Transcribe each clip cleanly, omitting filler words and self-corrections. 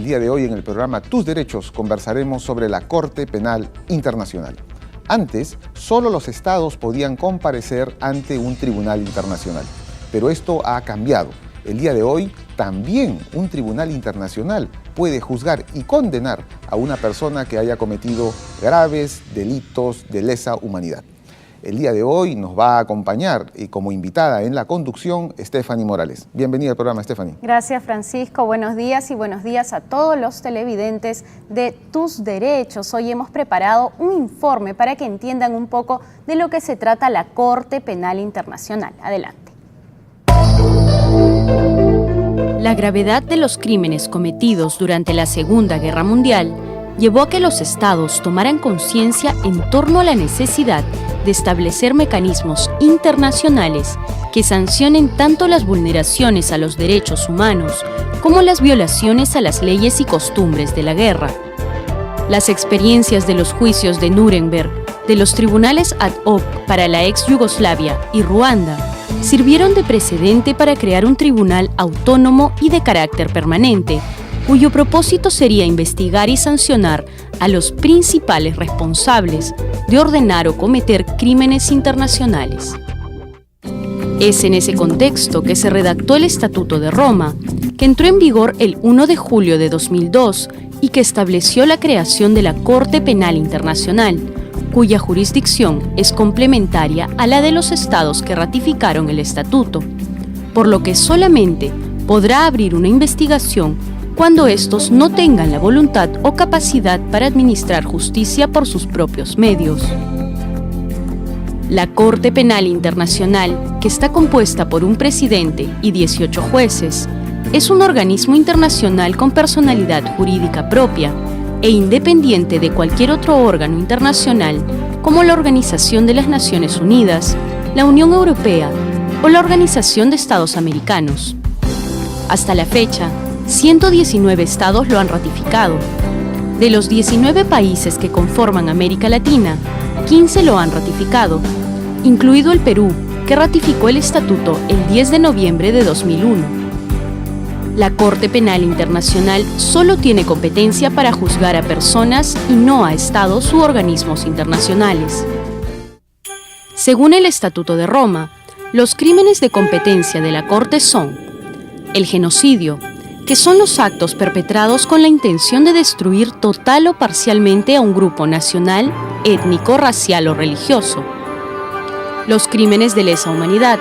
El día de hoy en el programa Tus Derechos conversaremos sobre la Corte Penal Internacional. Antes, solo los estados podían comparecer ante un tribunal internacional, pero esto ha cambiado. El día de hoy, también un tribunal internacional puede juzgar y condenar a una persona que haya cometido graves delitos de lesa humanidad. El día de hoy nos va a acompañar y como invitada en la conducción Stephanie Morales. Bienvenida al programa, Stephanie. Gracias, Francisco. Buenos días y buenos días a todos los televidentes de Tus Derechos. Hoy hemos preparado un informe para que entiendan un poco de lo que se trata la Corte Penal Internacional. Adelante. La gravedad de los crímenes cometidos durante la Segunda Guerra Mundial llevó a que los estados tomaran conciencia en torno a la necesidad de establecer mecanismos internacionales que sancionen tanto las vulneraciones a los derechos humanos como las violaciones a las leyes y costumbres de la guerra. Las experiencias de los juicios de Nuremberg, de los tribunales ad hoc para la ex Yugoslavia y Ruanda, sirvieron de precedente para crear un tribunal autónomo y de carácter permanente, cuyo propósito sería investigar y sancionar a los principales responsables de ordenar o cometer crímenes internacionales. Es en ese contexto que se redactó el Estatuto de Roma, que entró en vigor el 1 de julio de 2002 y que estableció la creación de la Corte Penal Internacional, cuya jurisdicción es complementaria a la de los estados que ratificaron el estatuto, por lo que solamente podrá abrir una investigación cuando estos no tengan la voluntad o capacidad para administrar justicia por sus propios medios. La Corte Penal Internacional, que está compuesta por un presidente y 18 jueces, es un organismo internacional con personalidad jurídica propia e independiente de cualquier otro órgano internacional como la Organización de las Naciones Unidas, la Unión Europea o la Organización de Estados Americanos. Hasta la fecha, 119 estados lo han ratificado. De los 19 países que conforman América Latina, 15 lo han ratificado, incluido el Perú, que ratificó el estatuto el 10 de noviembre de 2001. La Corte Penal Internacional solo tiene competencia para juzgar a personas y no a estados u organismos internacionales. Según el Estatuto de Roma, los crímenes de competencia de la Corte son el genocidio, que son los actos perpetrados con la intención de destruir total o parcialmente a un grupo nacional, étnico, racial o religioso. Los crímenes de lesa humanidad,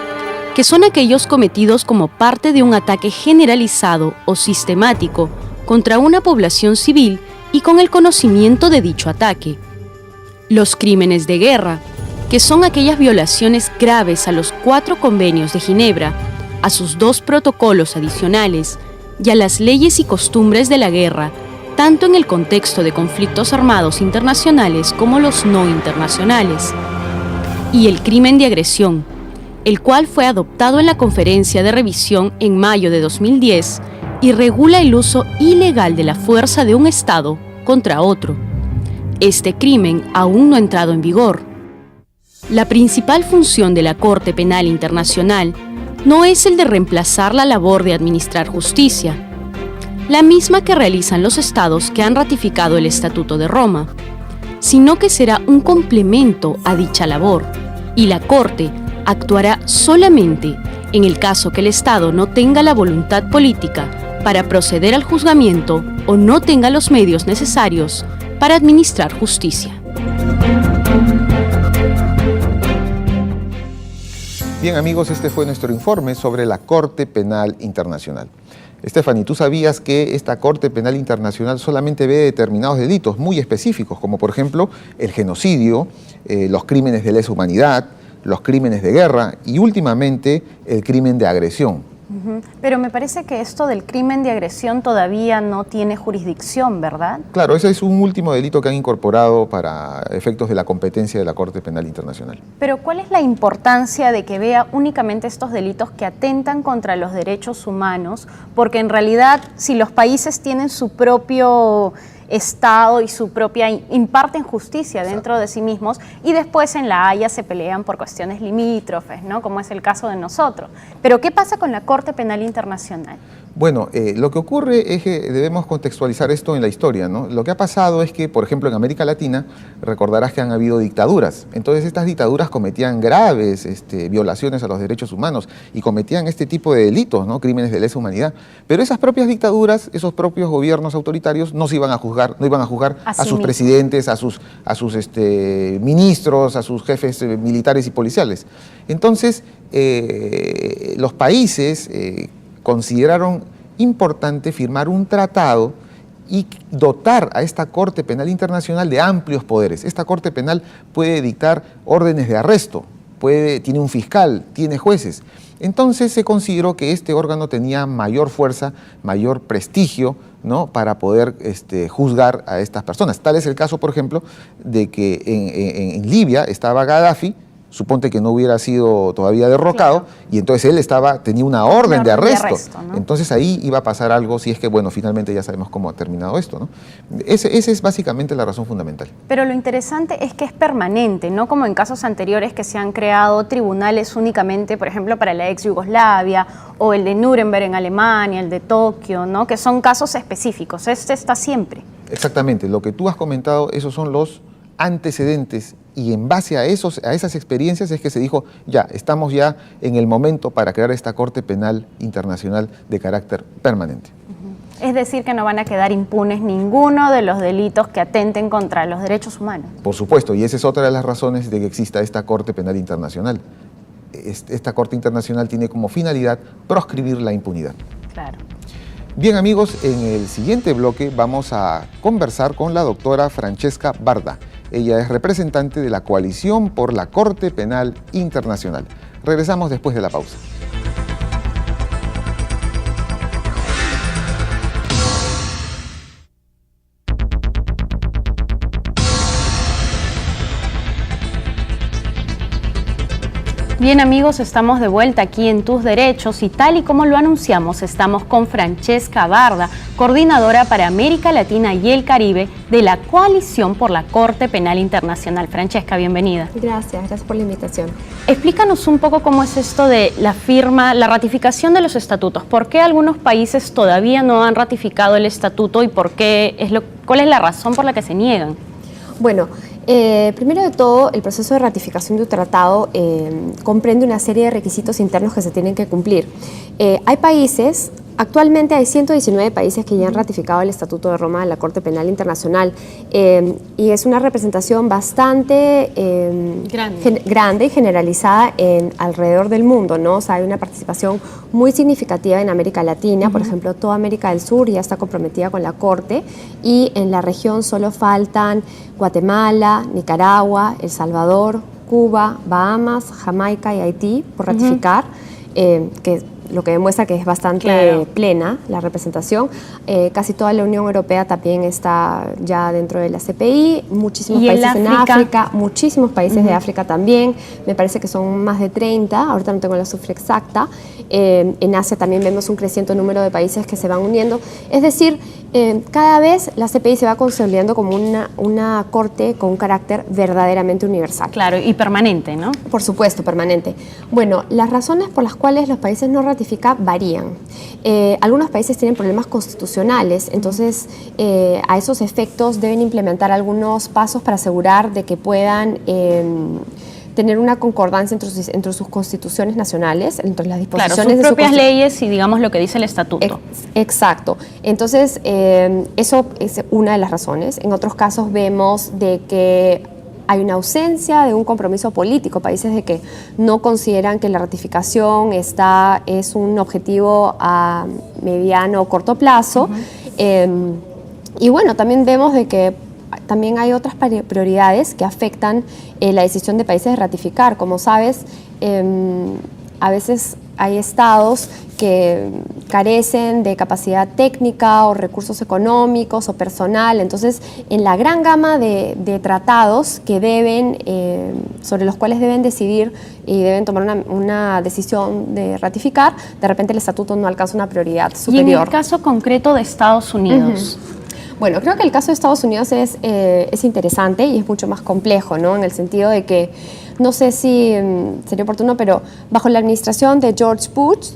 que son aquellos cometidos como parte de un ataque generalizado o sistemático contra una población civil y con el conocimiento de dicho ataque. Los crímenes de guerra, que son aquellas violaciones graves a los 4 convenios de Ginebra, a sus 2 protocolos adicionales y a las leyes y costumbres de la guerra, tanto en el contexto de conflictos armados internacionales como los no internacionales. Y el crimen de agresión, el cual fue adoptado en la Conferencia de Revisión en mayo de 2010 y regula el uso ilegal de la fuerza de un Estado contra otro. Este crimen aún no ha entrado en vigor. La principal función de la Corte Penal Internacional no es el de reemplazar la labor de administrar justicia, la misma que realizan los estados que han ratificado el Estatuto de Roma, sino que será un complemento a dicha labor, y la Corte actuará solamente en el caso que el Estado no tenga la voluntad política para proceder al juzgamiento o no tenga los medios necesarios para administrar justicia. Bien amigos, este fue nuestro informe sobre la Corte Penal Internacional. Stephanie, ¿tú sabías que esta Corte Penal Internacional solamente ve determinados delitos muy específicos, como por ejemplo el genocidio, los crímenes de lesa humanidad, los crímenes de guerra y últimamente el crimen de agresión? Pero me parece que esto del crimen de agresión todavía no tiene jurisdicción, ¿verdad? Claro, ese es un último delito que han incorporado para efectos de la competencia de la Corte Penal Internacional. Pero ¿cuál es la importancia de que vea únicamente estos delitos que atentan contra los derechos humanos? Porque en realidad, si los países tienen su propio Estado y su propia, imparten justicia dentro de sí mismos y después en la Haya se pelean por cuestiones limítrofes, ¿no? Como es el caso de nosotros. Pero ¿qué pasa con la Corte Penal Internacional? Bueno, lo que ocurre es que debemos contextualizar esto en la historia, ¿no? Lo que ha pasado es que, por ejemplo, en América Latina, recordarás que han habido dictaduras. Entonces, estas dictaduras cometían graves violaciones a los derechos humanos y cometían este tipo de delitos, ¿no? Crímenes de lesa humanidad. Pero esas propias dictaduras, esos propios gobiernos autoritarios, no se iban a juzgar, no iban a juzgar a sus presidentes, a sus ministros, a sus jefes militares y policiales. Entonces, los países consideraron importante firmar un tratado y dotar a esta Corte Penal Internacional de amplios poderes. Esta Corte Penal puede dictar órdenes de arresto, tiene un fiscal, tiene jueces. Entonces se consideró que este órgano tenía mayor fuerza, mayor prestigio, ¿no?, para poder juzgar a estas personas. Tal es el caso, por ejemplo, de que en Libia estaba Gaddafi. Suponte que no hubiera sido todavía derrocado, claro, y entonces él tenía una orden de arresto, ¿no? Entonces ahí iba a pasar algo, si es que, bueno, finalmente ya sabemos cómo ha terminado esto, ¿no? Esa es básicamente la razón fundamental. Pero lo interesante es que es permanente, no como en casos anteriores que se han creado tribunales únicamente, por ejemplo, para la ex Yugoslavia, o el de Nuremberg en Alemania, el de Tokio, ¿no?, que son casos específicos. Este está siempre. Exactamente, lo que tú has comentado, esos son los antecedentes, y en base a esas experiencias es que se dijo, ya, estamos ya en el momento para crear esta Corte Penal Internacional de carácter permanente. Es decir, que no van a quedar impunes ninguno de los delitos que atenten contra los derechos humanos. Por supuesto, y esa es otra de las razones de que exista esta Corte Penal Internacional. Esta Corte Internacional tiene como finalidad proscribir la impunidad. Claro. Bien, amigos, en el siguiente bloque vamos a conversar con la doctora Francesca Barda. Ella es representante de la Coalición por la Corte Penal Internacional. Regresamos después de la pausa. Bien, amigos, estamos de vuelta aquí en Tus Derechos y tal y como lo anunciamos, estamos con Francesca Barda, coordinadora para América Latina y el Caribe de la Coalición por la Corte Penal Internacional. Francesca, bienvenida. Gracias por la invitación. Explícanos un poco cómo es esto de la firma, la ratificación de los estatutos. ¿Por qué algunos países todavía no han ratificado el estatuto y cuál es la razón por la que se niegan? Bueno, primero de todo, el proceso de ratificación de un tratado comprende una serie de requisitos internos que se tienen que cumplir. Hay países, actualmente hay 119 países que ya han ratificado el Estatuto de Roma de la Corte Penal Internacional y es una representación bastante grande y generalizada alrededor del mundo, ¿no? O sea, hay una participación muy significativa en América Latina, por ejemplo, toda América del Sur ya está comprometida con la Corte y en la región solo faltan Guatemala, Nicaragua, El Salvador, Cuba, Bahamas, Jamaica y Haití por ratificar, lo que demuestra que es bastante plena la representación. Casi toda la Unión Europea también está ya dentro de la CPI, muchísimos países en África, muchísimos países de África también, me parece que son más de 30, ahorita no tengo la cifra exacta. En Asia también vemos un creciente número de países que se van uniendo, es decir, cada vez la CPI se va consolidando como una corte con un carácter verdaderamente universal. Claro, y permanente, ¿no? Por supuesto, permanente. Bueno, las razones por las cuales los países no ratifican varían. Algunos países tienen problemas constitucionales, entonces a esos efectos deben implementar algunos pasos para asegurar de que puedan tener una concordancia entre sus constituciones nacionales, entre las disposiciones de sus propias leyes y digamos lo que dice el estatuto. Exacto. Entonces, eso es una de las razones. En otros casos vemos de que hay una ausencia de un compromiso político, países de que no consideran que la ratificación es un objetivo a mediano o corto plazo. Y bueno, también vemos de que también hay otras prioridades que afectan la decisión de países de ratificar. Como sabes, a veces hay estados que carecen de capacidad técnica o recursos económicos o personal. Entonces, en la gran gama de tratados que sobre los cuales deben decidir y deben tomar una decisión de ratificar, de repente el estatuto no alcanza una prioridad superior. Y en el caso concreto de Estados Unidos. Bueno, creo que el caso de Estados Unidos es interesante y es mucho más complejo, ¿no? En el sentido de que, no sé si sería oportuno, pero bajo la administración de George Bush,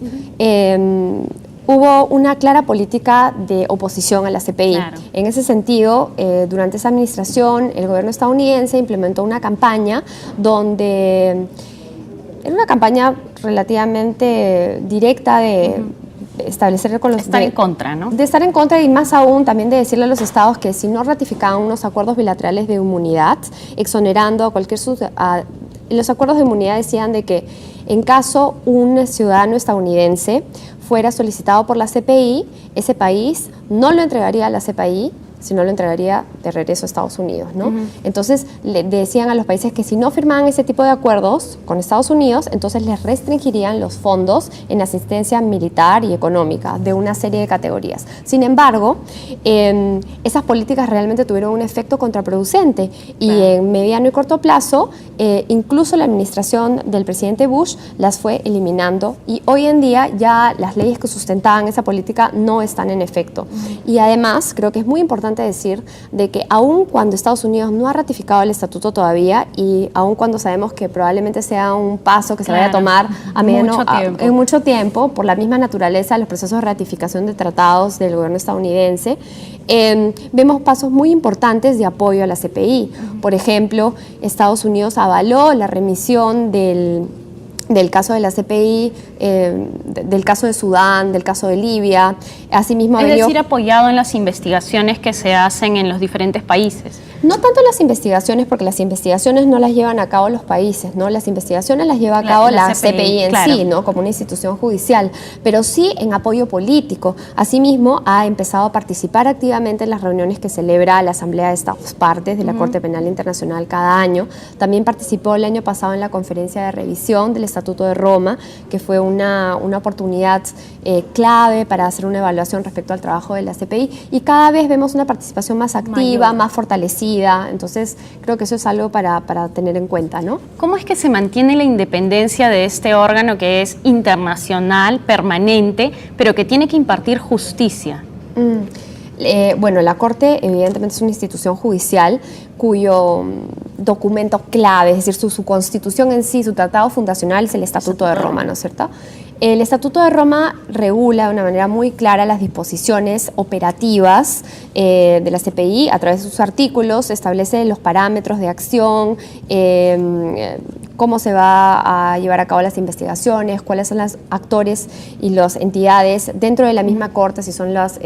hubo una clara política de oposición a la CPI. Claro. En ese sentido, durante esa administración, el gobierno estadounidense implementó una campaña donde era una campaña relativamente directa de establecer con los... Estar en contra, ¿no? De estar en contra y más aún también de decirle a los estados que si no ratificaban unos acuerdos bilaterales de inmunidad, exonerando a cualquier... los acuerdos de inmunidad decían de que en caso un ciudadano estadounidense fuera solicitado por la CPI, ese país no lo entregaría a la CPI, sino lo entregaría de regreso a Estados Unidos, ¿no? Entonces, le decían a los países que si no firmaban ese tipo de acuerdos con Estados Unidos, entonces les restringirían los fondos en asistencia militar y económica de una serie de categorías. Sin embargo, esas políticas realmente tuvieron un efecto contraproducente y en mediano y corto plazo, incluso la administración del presidente Bush las fue eliminando y hoy en día ya las leyes que sustentaban esa política no están en efecto. Y además, creo que es muy importante decir de que aun cuando Estados Unidos no ha ratificado el estatuto todavía y aun cuando sabemos que probablemente sea un paso que se vaya a tomar en mucho tiempo por la misma naturaleza de los procesos de ratificación de tratados del gobierno estadounidense, vemos pasos muy importantes de apoyo a la CPI. Por ejemplo, Estados Unidos avaló la remisión del caso de la CPI, del caso de Sudán, del caso de Libia. Asimismo, es decir, apoyado en las investigaciones que se hacen en los diferentes países. No tanto las investigaciones, porque las investigaciones no las llevan a cabo los países, ¿no? Las investigaciones las lleva a cabo la CPI en sí, ¿no? Como una institución judicial, pero sí en apoyo político. Asimismo, ha empezado a participar activamente en las reuniones que celebra la Asamblea de Estados Partes de la Corte Penal Internacional cada año. También participó el año pasado en la conferencia de revisión del Estatuto de Roma, que fue una oportunidad clave para hacer una evaluación respecto al trabajo de la CPI, y cada vez vemos una participación más activa, más fortalecida. Entonces, creo que eso es algo para tener en cuenta, ¿no? ¿Cómo es que se mantiene la independencia de este órgano que es internacional, permanente, pero que tiene que impartir justicia? Bueno, la Corte evidentemente es una institución judicial cuyo documento clave, es decir, su constitución en sí, su tratado fundacional es el Estatuto de Roma, ¿no es cierto? El Estatuto de Roma regula de una manera muy clara las disposiciones operativas de la CPI a través de sus artículos, establece los parámetros de acción, cómo se va a llevar a cabo las investigaciones, cuáles son los actores y las entidades dentro de la misma Corte, si son las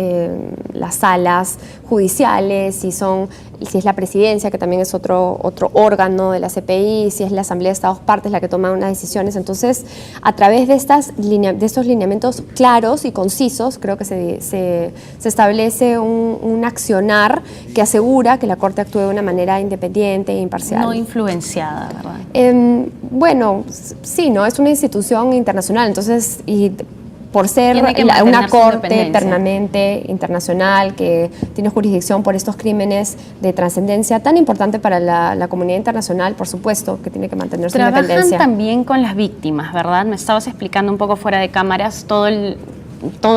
salas judiciales, si es la presidencia, que también es otro órgano de la CPI, si es la Asamblea de Estados Partes la que toma unas decisiones. Entonces, a través de estos lineamientos claros y concisos, creo que se establece un accionar que asegura que la Corte actúe de una manera independiente e imparcial. No influenciada, ¿verdad? Bueno, sí, ¿no? Es una institución internacional, entonces, y por ser una corte eternamente internacional que tiene jurisdicción por estos crímenes de trascendencia tan importante para la comunidad internacional, por supuesto que tiene que mantener su independencia. Trabajan también con las víctimas, ¿verdad? Me estabas explicando un poco fuera de cámaras todo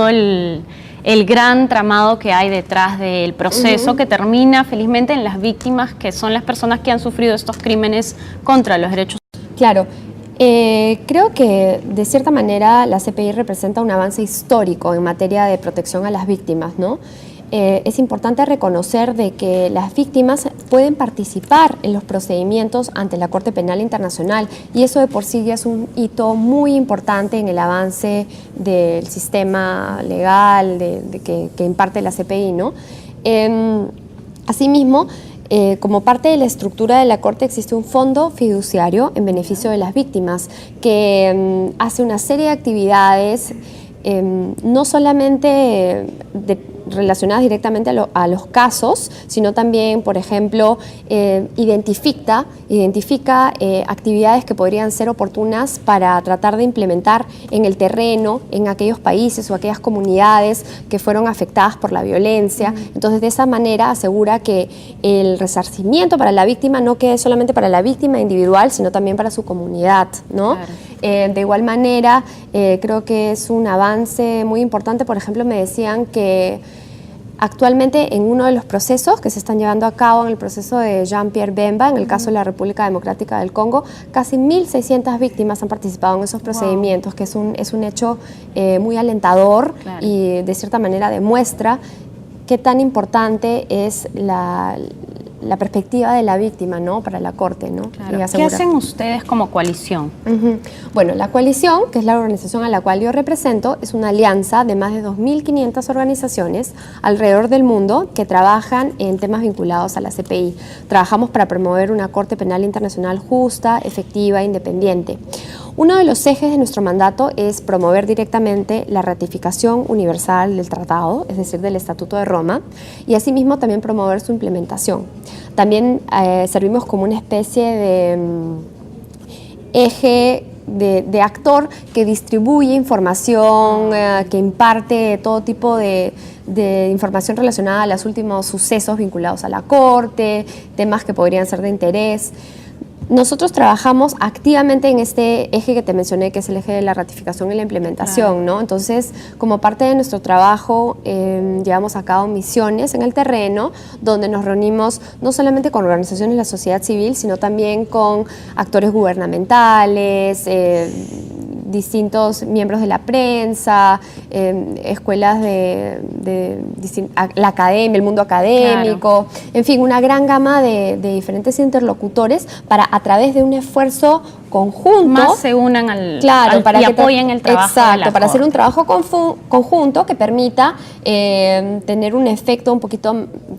el gran tramado que hay detrás del proceso que termina felizmente en las víctimas, que son las personas que han sufrido estos crímenes contra los derechos humanos. Claro. Creo que de cierta manera la CPI representa un avance histórico en materia de protección a las víctimas, ¿no? Es importante reconocer de que las víctimas pueden participar en los procedimientos ante la Corte Penal Internacional y eso de por sí ya es un hito muy importante en el avance del sistema legal que imparte la CPI, ¿no? Asimismo, como parte de la estructura de la Corte existe un fondo fiduciario en beneficio de las víctimas que hace una serie de actividades no solamente relacionadas directamente a los casos, sino también, por ejemplo, identifica actividades que podrían ser oportunas para tratar de implementar en el terreno, en aquellos países o aquellas comunidades que fueron afectadas por la violencia. Entonces, de esa manera asegura que el resarcimiento para la víctima no quede solamente para la víctima individual, sino también para su comunidad, ¿no? Claro. De igual manera, creo que es un avance muy importante. Por ejemplo, me decían que actualmente en uno de los procesos que se están llevando a cabo, en el proceso de Jean-Pierre Bemba, en el caso de la República Democrática del Congo, casi 1.600 víctimas han participado en esos procedimientos, que es un hecho muy alentador y de cierta manera demuestra qué tan importante es la perspectiva de la víctima, ¿no?, para la Corte, ¿no? ¿Qué hacen ustedes como coalición? Bueno, la coalición, que es la organización a la cual yo represento, es una alianza de más de 2.500 organizaciones alrededor del mundo que trabajan en temas vinculados a la CPI. Trabajamos para promover una Corte Penal Internacional justa, efectiva e independiente. Uno de los ejes de nuestro mandato es promover directamente la ratificación universal del tratado, es decir, del Estatuto de Roma, y asimismo también promover su implementación. También servimos como una especie de eje de actor que distribuye información, que imparte todo tipo de información relacionada a los últimos sucesos vinculados a la Corte, temas que podrían ser de interés. Nosotros trabajamos activamente en este eje que te mencioné, que es el eje de la ratificación y la implementación, ¿no? Entonces, como parte de nuestro trabajo, llevamos a cabo misiones en el terreno, donde nos reunimos no solamente con organizaciones de la sociedad civil, sino también con actores gubernamentales, distintos miembros de la prensa, escuelas la academia, el mundo académico, en fin, una gran gama de diferentes interlocutores para, a través de un esfuerzo conjunto, más se unan y apoyen el trabajo. Exacto, para hacer un trabajo conjunto que permita tener un efecto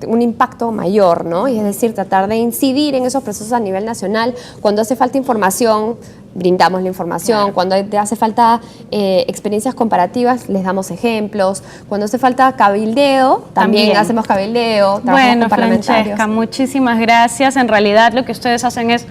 un impacto mayor, ¿no? Y es decir, tratar de incidir en esos procesos a nivel nacional. Cuando hace falta información, brindamos la información. Cuando hace falta experiencias comparativas, les damos ejemplos. Cuando hace falta cabildeo, también hacemos cabildeo. Bueno, Francesca, muchísimas gracias. En realidad lo que ustedes hacen es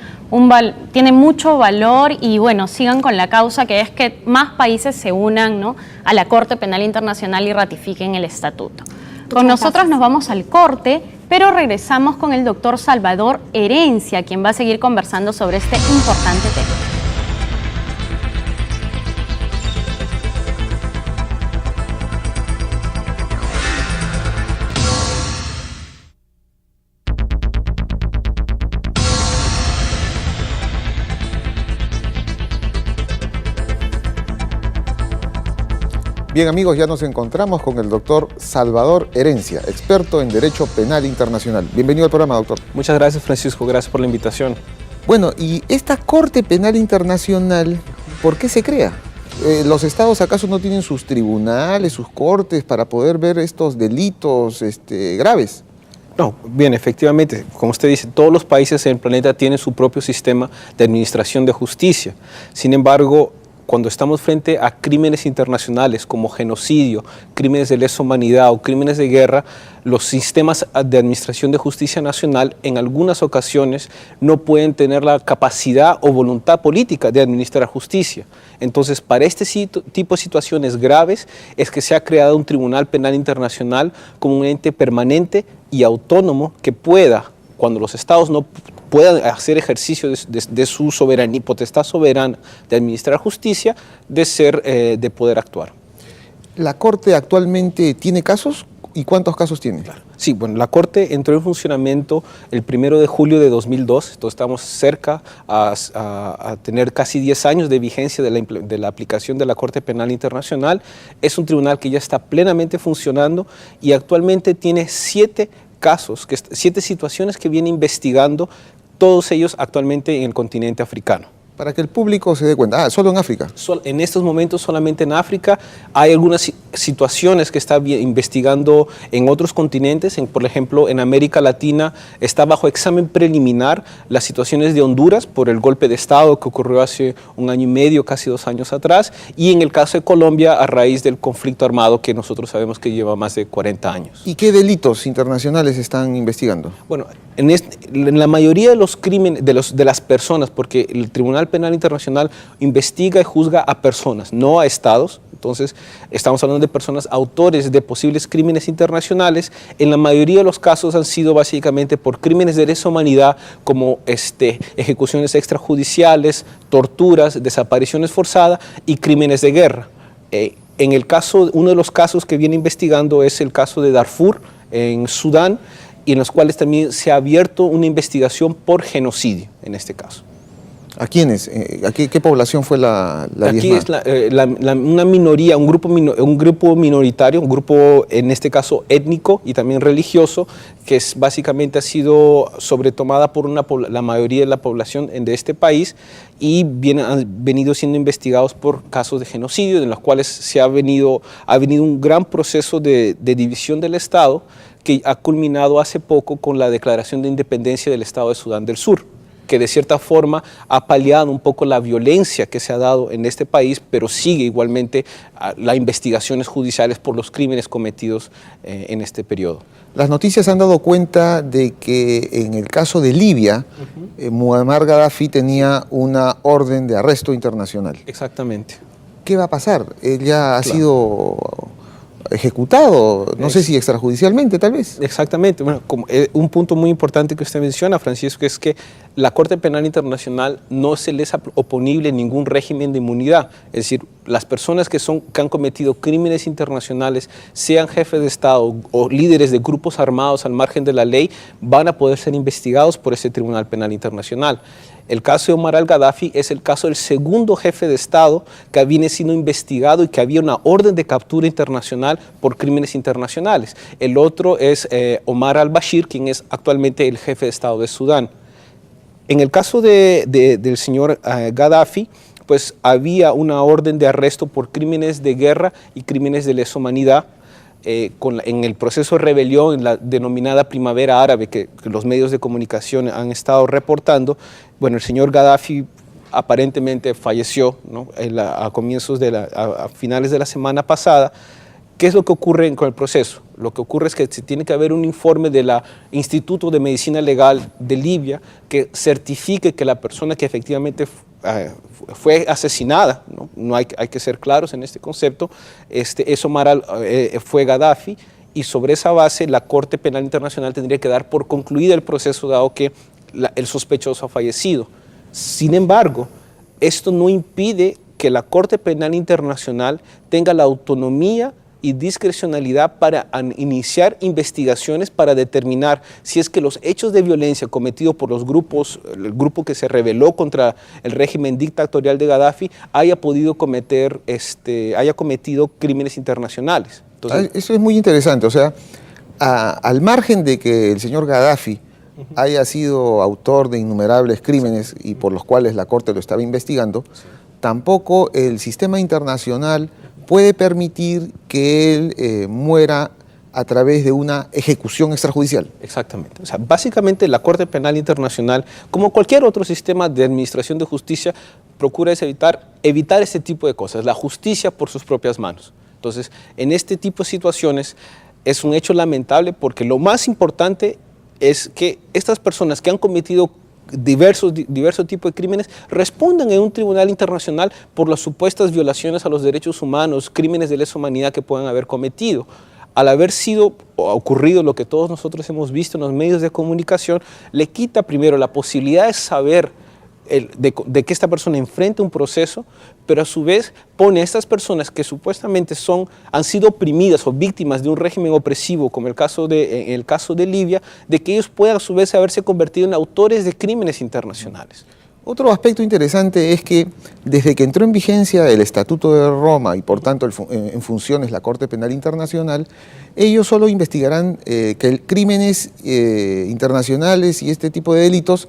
tiene mucho valor y bueno, sigan con la causa, que es que más países se unan, ¿no?, a la Corte Penal Internacional y ratifiquen el estatuto. Con nosotros nos vamos al corte, pero regresamos con el doctor Salvador Herencia, quien va a seguir conversando sobre este importante tema. Bien amigos, ya nos encontramos con el doctor Salvador Herencia, experto en Derecho Penal Internacional. Bienvenido al programa, doctor. Muchas gracias, Francisco, gracias por la invitación. Bueno, y esta Corte Penal Internacional, ¿por qué se crea? ¿Los estados acaso no tienen sus tribunales, sus cortes para poder ver estos delitos graves? No, bien, efectivamente, como usted dice, todos los países en el planeta tienen su propio sistema de administración de justicia. Sin embargo, cuando estamos frente a crímenes internacionales como genocidio, crímenes de lesa humanidad o crímenes de guerra, los sistemas de administración de justicia nacional en algunas ocasiones no pueden tener la capacidad o voluntad política de administrar justicia. Entonces, para este tipo de situaciones graves es que se ha creado un Tribunal Penal Internacional como un ente permanente y autónomo que pueda, cuando los estados no puedan hacer ejercicio de su soberanía, potestad soberana de administrar justicia, de poder actuar. ¿La Corte actualmente tiene casos? ¿Y cuántos casos tiene? Claro. Sí, bueno, la Corte entró en funcionamiento el 1 de julio de 2002, entonces estamos cerca a tener casi 10 años de vigencia de la aplicación de la Corte Penal Internacional. Es un tribunal que ya está plenamente funcionando y actualmente tiene 7 casos, 7 situaciones que viene investigando, todos ellos actualmente en el continente africano. Para que el público se dé cuenta, solo en África. En estos momentos solamente en África. Hay algunas situaciones que está investigando en otros continentes, por ejemplo en América Latina está bajo examen preliminar las situaciones de Honduras por el golpe de Estado que ocurrió hace 1 año y medio, casi 2 años atrás, y en el caso de Colombia a raíz del conflicto armado que nosotros sabemos que lleva más de 40 años. ¿Y qué delitos internacionales están investigando? Bueno, en la mayoría de los crímenes de las personas, porque el Tribunal Penal Internacional investiga y juzga a personas, no a estados. Entonces, estamos hablando de personas autores de posibles crímenes internacionales. En la mayoría de los casos han sido básicamente por crímenes de lesa humanidad, como ejecuciones extrajudiciales, torturas, desapariciones forzadas y crímenes de guerra. Uno de los casos que viene investigando es el caso de Darfur, en Sudán, y en los cuales también se ha abierto una investigación por genocidio en este caso. ¿A quiénes? ¿Qué población fue la Aquí diezmada? es una minoría, un grupo minoritario, un grupo en este caso étnico y también religioso, que básicamente ha sido sobretomada por la mayoría de la población de este país y han venido siendo investigados por casos de genocidio, en los cuales ha venido un gran proceso de división del Estado que ha culminado hace poco con la declaración de independencia del Estado de Sudán del Sur, que de cierta forma ha paliado un poco la violencia que se ha dado en este país, pero sigue igualmente las investigaciones judiciales por los crímenes cometidos en este periodo. Las noticias han dado cuenta de que en el caso de Libia, Muammar Gaddafi tenía una orden de arresto internacional. Exactamente. ¿Qué va a pasar? Él ya ha sido ejecutado, no sé si extrajudicialmente tal vez. Exactamente. Bueno, un punto muy importante que usted menciona, Francisco, es que la Corte Penal Internacional no se les es oponible ningún régimen de inmunidad. Es decir, las personas que han cometido crímenes internacionales, sean jefes de Estado o líderes de grupos armados al margen de la ley, van a poder ser investigados por ese Tribunal Penal Internacional. El caso de Muammar al-Gaddafi es el caso del segundo jefe de Estado que viene siendo investigado y que había una orden de captura internacional por crímenes internacionales. El otro es Omar al-Bashir, quien es actualmente el jefe de Estado de Sudán. En el caso del señor Gaddafi, pues había una orden de arresto por crímenes de guerra y crímenes de lesa humanidad. En el proceso de rebelión, en la denominada Primavera Árabe, que los medios de comunicación han estado reportando, bueno, el señor Gaddafi aparentemente falleció, ¿no?, a finales de la semana pasada. ¿Qué es lo que ocurre con el proceso? Lo que ocurre es que se tiene que haber un informe del Instituto de Medicina Legal de Libia que certifique que la persona que efectivamente fue asesinada, no hay que ser claros en este concepto, fue Gaddafi, y sobre esa base la Corte Penal Internacional tendría que dar por concluido el proceso, dado que el sospechoso ha fallecido. Sin embargo, esto no impide que la Corte Penal Internacional tenga la autonomía y discrecionalidad para iniciar investigaciones para determinar si es que los hechos de violencia cometidos por el grupo que se rebeló contra el régimen dictatorial de Gaddafi haya cometido crímenes internacionales. Entonces, eso es muy interesante, o sea, al margen de que el señor Gaddafi haya sido autor de innumerables crímenes y por los cuales la Corte lo estaba investigando, tampoco el sistema internacional puede permitir que él muera a través de una ejecución extrajudicial. Exactamente. O sea, básicamente la Corte Penal Internacional, como cualquier otro sistema de administración de justicia, procura evitar este tipo de cosas, la justicia por sus propias manos. Entonces, en este tipo de situaciones es un hecho lamentable, porque lo más importante es que estas personas que han cometido diversos tipos de crímenes respondan en un tribunal internacional por las supuestas violaciones a los derechos humanos, crímenes de lesa humanidad que puedan haber cometido. Al haber ocurrido lo que todos nosotros hemos visto en los medios de comunicación, le quita primero la posibilidad de saber de que esta persona enfrente un proceso, pero a su vez pone a estas personas que supuestamente han sido oprimidas o víctimas de un régimen opresivo, como en el caso de Libia, de que ellos puedan a su vez haberse convertido en autores de crímenes internacionales. Otro aspecto interesante es que desde que entró en vigencia el Estatuto de Roma y por tanto en funciones la Corte Penal Internacional, ellos solo investigarán crímenes internacionales y este tipo de delitos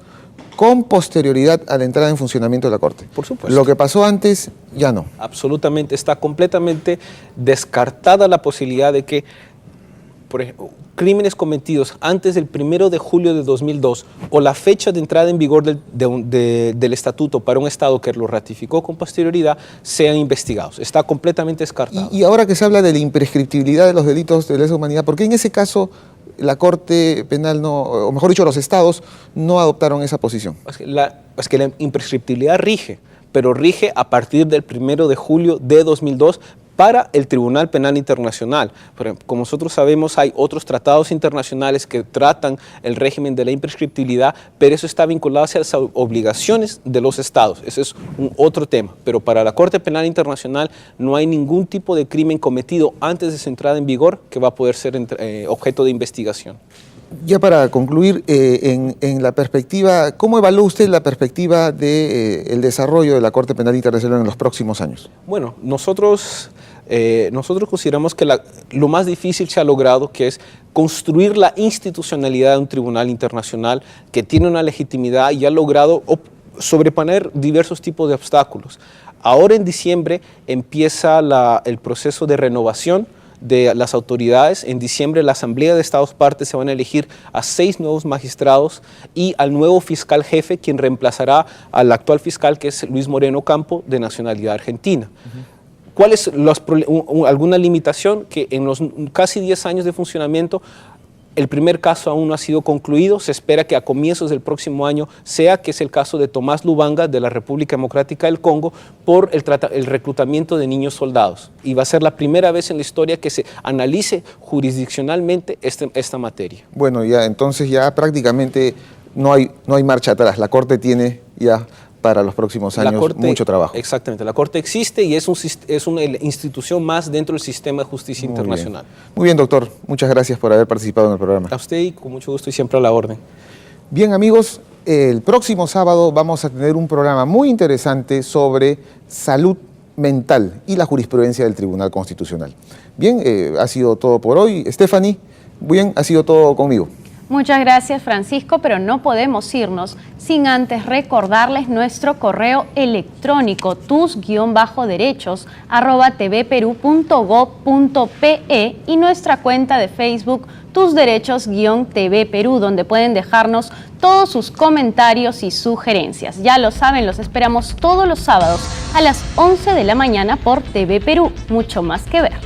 con posterioridad a la entrada en funcionamiento de la Corte. Por supuesto. Lo que pasó antes, ya no. Absolutamente, está completamente descartada la posibilidad de que, por ejemplo, crímenes cometidos antes del 1 de julio de 2002 o la fecha de entrada en vigor del estatuto para un Estado que lo ratificó con posterioridad sean investigados. Está completamente descartado. Y ahora que se habla de la imprescriptibilidad de los delitos de lesa humanidad, ¿por qué en ese caso la Corte Penal o mejor dicho, los Estados no adoptaron esa posición? Es que la imprescriptibilidad rige, pero rige a partir del 1 de julio de 2002 para el Tribunal Penal Internacional. Pero como nosotros sabemos, hay otros tratados internacionales que tratan el régimen de la imprescriptibilidad, pero eso está vinculado hacia las obligaciones de los estados. Ese es un otro tema. Pero para la Corte Penal Internacional no hay ningún tipo de crimen cometido antes de su entrada en vigor que va a poder ser objeto de investigación. Ya para concluir, en la perspectiva, ¿cómo evalúa usted la perspectiva del desarrollo de la Corte Penal Internacional en los próximos años? Bueno, nosotros consideramos que lo más difícil se ha logrado, que es construir la institucionalidad de un tribunal internacional que tiene una legitimidad y ha logrado sobreponer diversos tipos de obstáculos. Ahora en diciembre empieza el proceso de renovación de las autoridades. En diciembre la Asamblea de Estados Partes se van a elegir a 6 nuevos magistrados y al nuevo fiscal jefe, quien reemplazará al actual fiscal, que es Luis Moreno Campo, de nacionalidad argentina. ¿Cuál es alguna limitación? Que en los casi 10 años de funcionamiento, el primer caso aún no ha sido concluido. Se espera que a comienzos del próximo año que es el caso de Tomás Lubanga, de la República Democrática del Congo, por el reclutamiento de niños soldados. Y va a ser la primera vez en la historia que se analice jurisdiccionalmente esta materia. Bueno, ya entonces ya prácticamente no hay marcha atrás. La Corte tiene ya para los próximos años mucho trabajo. Exactamente, la Corte existe y es una institución más dentro del sistema de justicia internacional. Muy bien, doctor. Muchas gracias por haber participado en el programa. A usted, y con mucho gusto y siempre a la orden. Bien, amigos, el próximo sábado vamos a tener un programa muy interesante sobre salud mental y la jurisprudencia del Tribunal Constitucional. Bien, ha sido todo por hoy. Stephanie, bien, ha sido todo conmigo. Muchas gracias, Francisco, pero no podemos irnos sin antes recordarles nuestro correo electrónico tus-derechos@tvperú.gov.pe y nuestra cuenta de Facebook Tus Derechos-TV Perú, donde pueden dejarnos todos sus comentarios y sugerencias. Ya lo saben, los esperamos todos los sábados a las 11 de la mañana por TV Perú. Mucho más que ver.